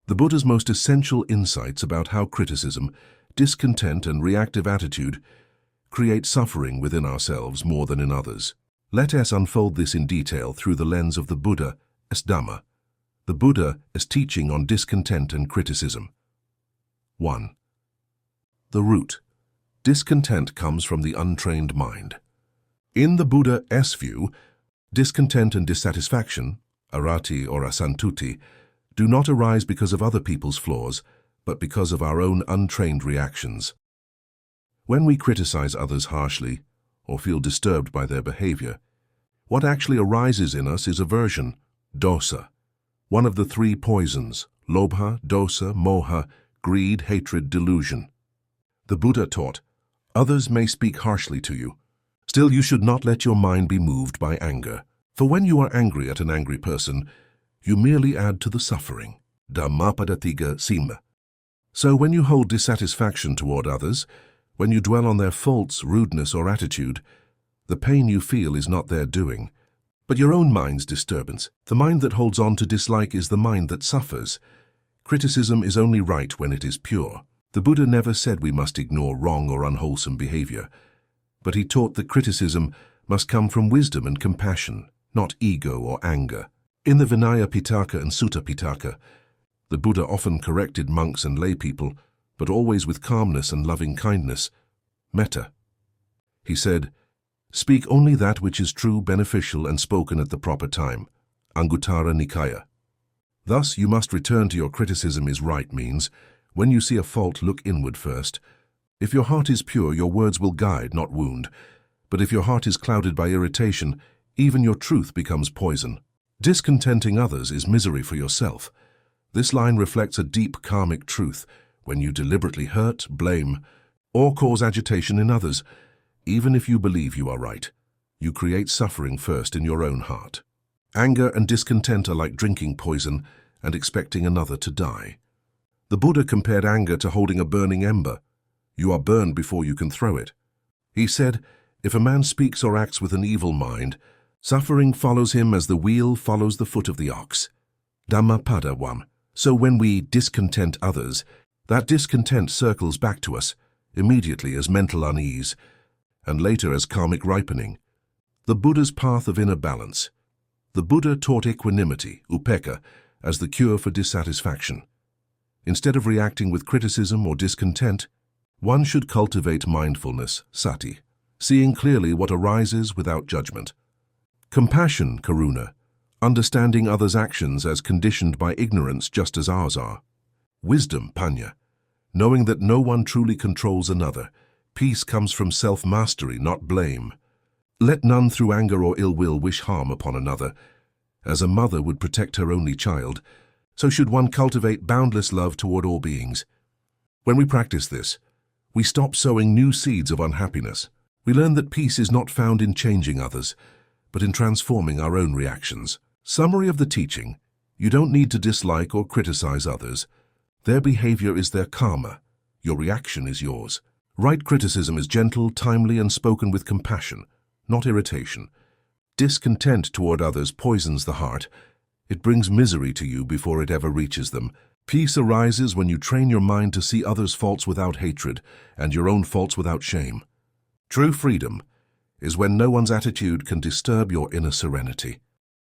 The Buddha's most essential insights about how criticism, discontent, and reactive attitude create suffering within ourselves more than in others. Let us unfold this in detail through the lens of the Buddha as Dhamma, the Buddha as teaching on discontent and criticism. 1. The root. Discontent comes from the untrained mind. In the Buddha's view, discontent and dissatisfaction, arati or asantuti, do not arise because of other people's flaws, but because of our own untrained reactions. When we criticize others harshly or feel disturbed by their behavior, what actually arises in us is aversion, dosa, one of the three poisons, lobha, dosa, moha, greed, hatred, delusion. The Buddha taught, others may speak harshly to you. Still, you should not let your mind be moved by anger. For when you are angry at an angry person, you merely add to the suffering. Dhammapadatiga sima. So when you hold dissatisfaction toward others, when you dwell on their faults, rudeness, or attitude, the pain you feel is not their doing, but your own mind's disturbance. The mind that holds on to dislike is the mind that suffers. Criticism is only right when it is pure. The Buddha never said we must ignore wrong or unwholesome behavior, but he taught that criticism must come from wisdom and compassion, not ego or anger. In the Vinaya Pitaka and Sutta Pitaka, the Buddha often corrected monks and lay people, but always with calmness and loving kindness, metta. He said, speak only that which is true, beneficial, and spoken at the proper time, Anguttara Nikaya. Thus, you must return to your criticism is right means, when you see a fault, look inward first. If your heart is pure, your words will guide, not wound. But if your heart is clouded by irritation, even your truth becomes poison. Discontenting others is misery for yourself. This line reflects a deep karmic truth. When you deliberately hurt, blame, or cause agitation in others, even if you believe you are right, you create suffering first in your own heart. Anger and discontent are like drinking poison and expecting another to die. The Buddha compared anger to holding a burning ember. You are burned before you can throw it. He said, if a man speaks or acts with an evil mind, suffering follows him as the wheel follows the foot of the ox. Dhammapada 1. So when we discontent others, that discontent circles back to us, immediately as mental unease, and later as karmic ripening. The Buddha's path of inner balance. The Buddha taught equanimity, upekkha, as the cure for dissatisfaction. Instead of reacting with criticism or discontent, one should cultivate mindfulness, sati, seeing clearly what arises without judgment. Compassion, karuna, understanding others' actions as conditioned by ignorance just as ours are. Wisdom, panya, knowing that no one truly controls another. Peace comes from self-mastery, not blame. Let none through anger or ill will wish harm upon another. As a mother would protect her only child, so should one cultivate boundless love toward all beings. When we practice this, we stop sowing new seeds of unhappiness. We learn that peace is not found in changing others, but in transforming our own reactions. Summary of the teaching: you don't need to dislike or criticize others. Their behavior is their karma. Your reaction is yours. Right criticism is gentle, timely, and spoken with compassion, not irritation. Discontent toward others poisons the heart. It brings misery to you before it ever reaches them. Peace arises when you train your mind to see others' faults without hatred and your own faults without shame. True freedom is when no one's attitude can disturb your inner serenity.